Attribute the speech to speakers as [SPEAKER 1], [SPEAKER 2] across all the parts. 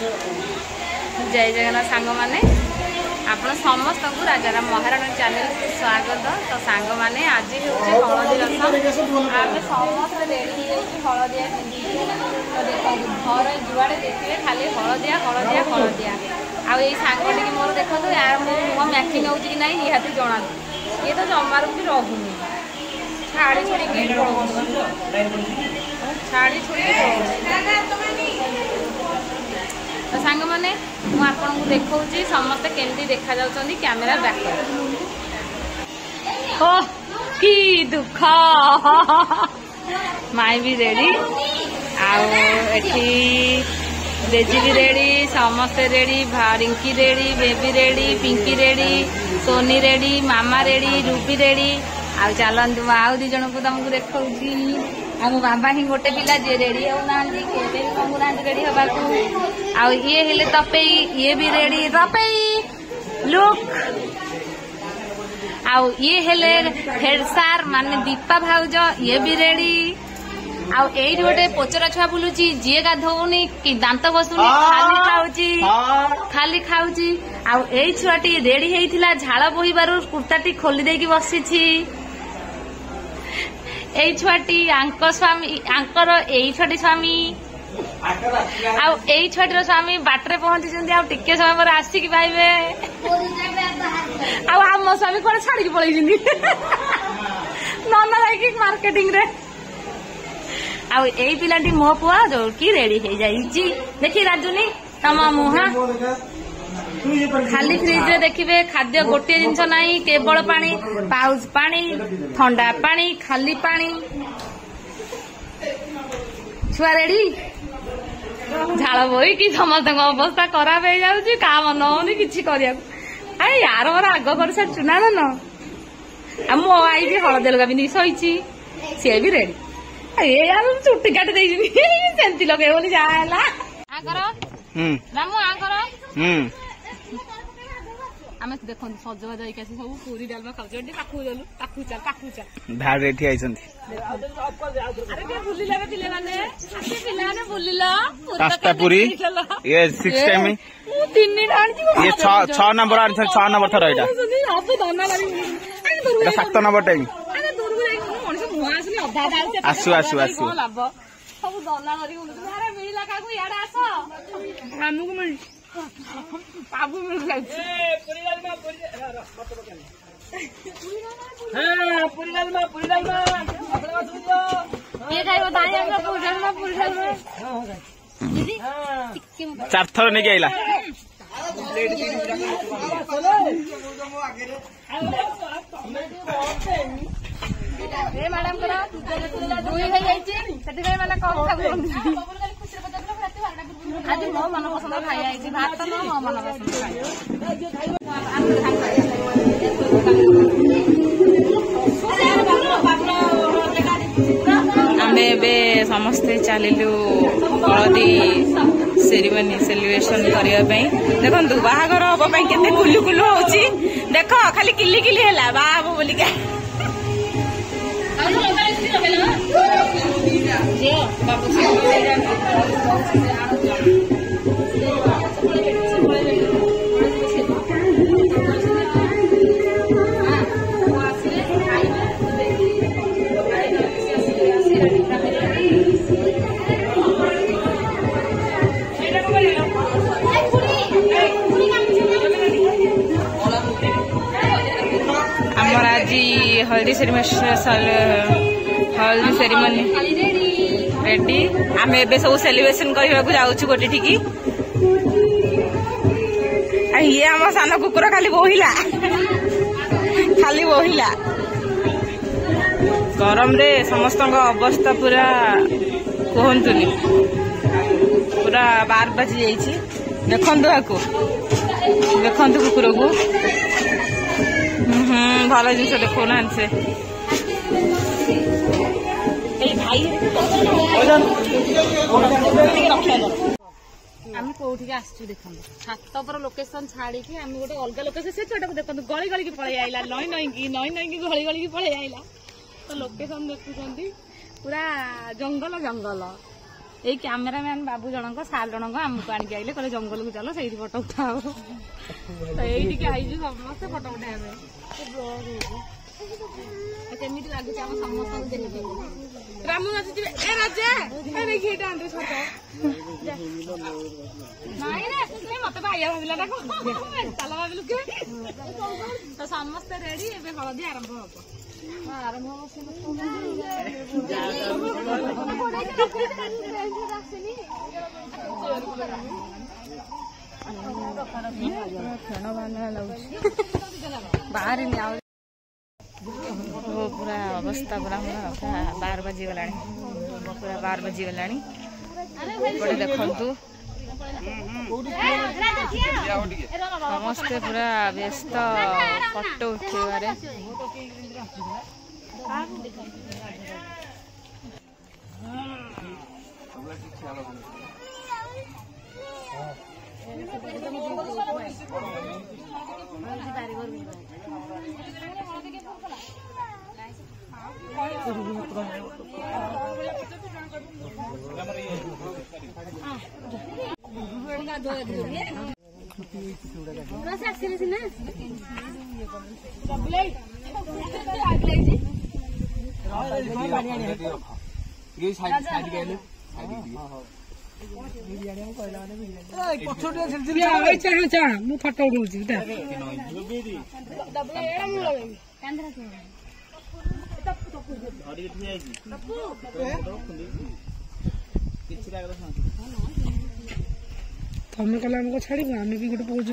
[SPEAKER 1] जय जगन्नाथ सांग माने आपण समस्त को राजाराम महाराणा चैनल को स्वागत। तो सांग माने आज हूँ हलदी रसम आम समस्त रेडी हलदिया तो देखो घर जुआड़े देखिए खाली हलदिया हलदिया हलदिया आउ सांगटी मोर देखो यार मो मुह मैचिंग हो कि ना निहाती जना ये तो जमार भी रोनी छाड़ी छुड़ी छाड़ी छुड़ी तो सांग माने मुझे आपको देखा समस्ते केमती देखा जाउछंदी कैमेरा बैक कि दुख माई भी रेडी आठी बेजी भी रेडी समस्ते ready Rinki ready baby ready Pinki ready Soni ready मामा रेडी रूपी रेडी आ चलतु आउ दी जन को तुमको देखा आम बाबा ही गोटे पिला जी रेडी होना कहूना रेडी हवा आउ ये हेले तपेई ये भी रेडी तपेई लुक आउ ये हेले हेड सार माने दीपा भाउज ये भी रेडी आउ एई गोटे पोचरा छुआ बुलुची जी गाधौनी कि दांत बसुनी खाली खाऊची आउ एई छुआटी रेडी हेइथिला झाळ बोहिबारु कुर्ताटी खोली देकी बसिछि एई छुआटी आंक स्वामी आंकर एई छुआटी स्वामी आउ एई छुआटीर स्वामी बाटरे पहुंची आ टिके समय पर आसिकी पाइबे आउ आम स्वामी कोन छाड़ी पळै जिंदी नना लाइक मार्केटिंग रे आउ एई पिलाटी मो पुआ जो की रेडी हे जाईची देखि राजुनी तम मुहा खाली फ्रिज रे देखिबे खाद्य गोटे जिंस नाही केवल पानी पाउच पानी ठंडा पानी खाली पानी छुआ रेडी झाड़ बोई कि समस्त अवस्था खराब हो जाऊँगी का मन होनी कि अरे यार मोर आग कर चुना न मो आई भी हलदी लगा पिंधि शोची सी भी रेडी ये यार चुटी काटी सेमती लगे बोली जाला आम देखो सजबाज होइक सब पूरी डालमा खाऊ पाखु गलु पाखु चल भाड़ एठी आइसंती अरे के बुलिला बे पिले माने आके पिले माने बुलिला पास्ता पूरी ये 6 टाइम मु 3 डाल ये 6 नंबर आ 6 नंबर थरा एटा अब दना लागी अरे 7 नंबर टाइम अरे दूर जाई मनुष्य मुआ आसली अधा डाल आसु लाभ सब दना करी अरे मिला काकू याडा आस हमकु मिल बाबू मिल जाई पूरी डालमा पूरी डालमा अपना सुनियो ये खाइबो दाई हमरा पूरी डालमा हां दीदी चार थर ने आइला प्लेट ए मैडम करा दुई है जाईची सेठी भाई माने कम खाबो आज मो मन पसंद खाई आईची भात न मो मन पसंद आमे बे समस्ते चलिलु हलदी सेरिमनी सेलिब्रेशन करने देखो बाहागर हम केते कुलु कुलु होची देख खाली किली किली है बाबू बोली हल्दी सेरिमनी रेडी आम ए सब सेलिब्रेशन करने जाऊँ गोटे ठिकी ये आम सान कुकुर खाली बोहिला गरम रे समस्त अवस्था पूरा कहतुनी पूरा 12 बाजी जाइए देखु कुकुर को भल जिन देखना से आम कौटी आसचु देखो छात पर लोकेशन छाड़ी आम गोटे अलग लोकेशन से छोटा को देखो गली गली पलि आइला नई नई की गली गली पलि आइला तो लोकेशन देखुं पूरा जंगल जंगल ଏଇ କ୍ୟାମେରାମ୍ୟାନ ବାବୁ ଜଣଙ୍କ ସାର୍ ଜଣଙ୍କ ଆମକୁ ଆଣିକି ଆଇଲେ କହିଲେ ଜଙ୍ଗଲକୁ ଚାଲ ସେଇଠି ଫଟୋ ଉଠାଅ ତ ଏଇଠିକି ଆଇଛୁ ସମସ୍ତେ ଫଟୋ ଉଠେଇବା ପାଇଁ। କେମିତି ଲାଗୁଛି ଆମ ସମସ୍ତଙ୍କୁ ଦେଖିକି ରାମୁ ନାଚୁଥିବେ ଏ ରାଜା ଦେଖି ଏଇଟା ଆଣ୍ଠୁ ଛୋଟ ନାଇଁ ରେ ମତେ ଭାଇଆ ଭାବିଲା ନା ଚାଲ ଭାବିଲୁ କି ତ ସମସ୍ତେ ରେଡି ଏବେ ହଳଦୀ ଆରମ୍ଭ ହବ। ବାହାରିନି ଆଉ पूरा अवस्था पूरा 12 बजीगला पूरा 12 बजीगला देखु समस्ते पूरा व्यस्त फोटो उठेबारे ମୁଁ ଫଟो ଉଠଉଛି तमें कल आमको छाड़ आम भी गोटे पहुंचू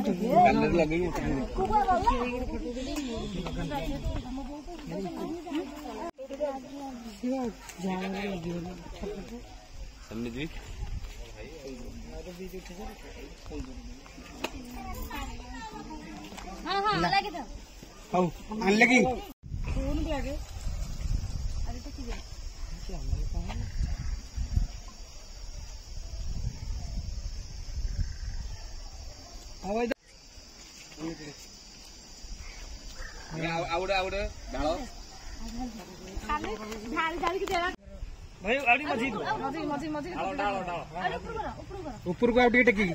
[SPEAKER 1] ऊपर को टेकी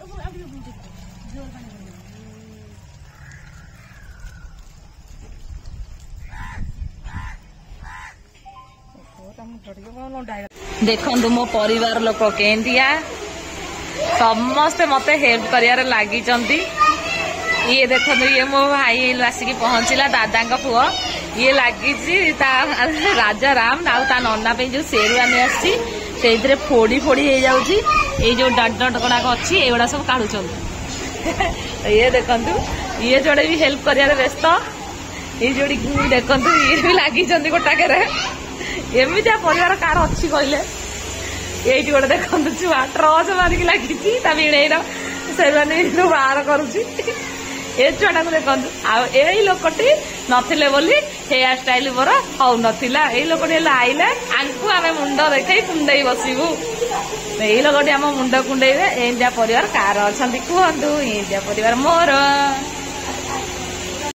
[SPEAKER 1] देखु मो परिवार लोक केंतिया समस्ते मते हेल्प करियार लागी ये देखो ये मो भाई आसिक पहुंचला दादा पुओ ये लगी राजा राम ना नन्ना जो शेरवानी आसी फोड़ी फोड़ी हो जाऊँगी ये जो डट डट गुड़ाक अच्छी एगुड़ा सब काढ़ुंट ये देखु ये जोड़े भी हेल्प कर व्यस्त ये जोड़ी देखु ये भी लगी गोटाक एमती परिवार कार अच्छी कहले ये गोटे देखु छुआ ट्रच मारिक लगी भिड़ेर शेरवानी बाहर करुच्ची ए छुआ को देखु आई लोकटी नथिले बोली हेयर स्टाइल मोर हौ नथिला ए लोकटी आइले आंकु आमे मुंड देखै कुंडई बसिबू ए लोकटी आम मुंड कुंडईबे एंदिया परिवार कार अछंती कहंतु एंदिया परिवार मोर।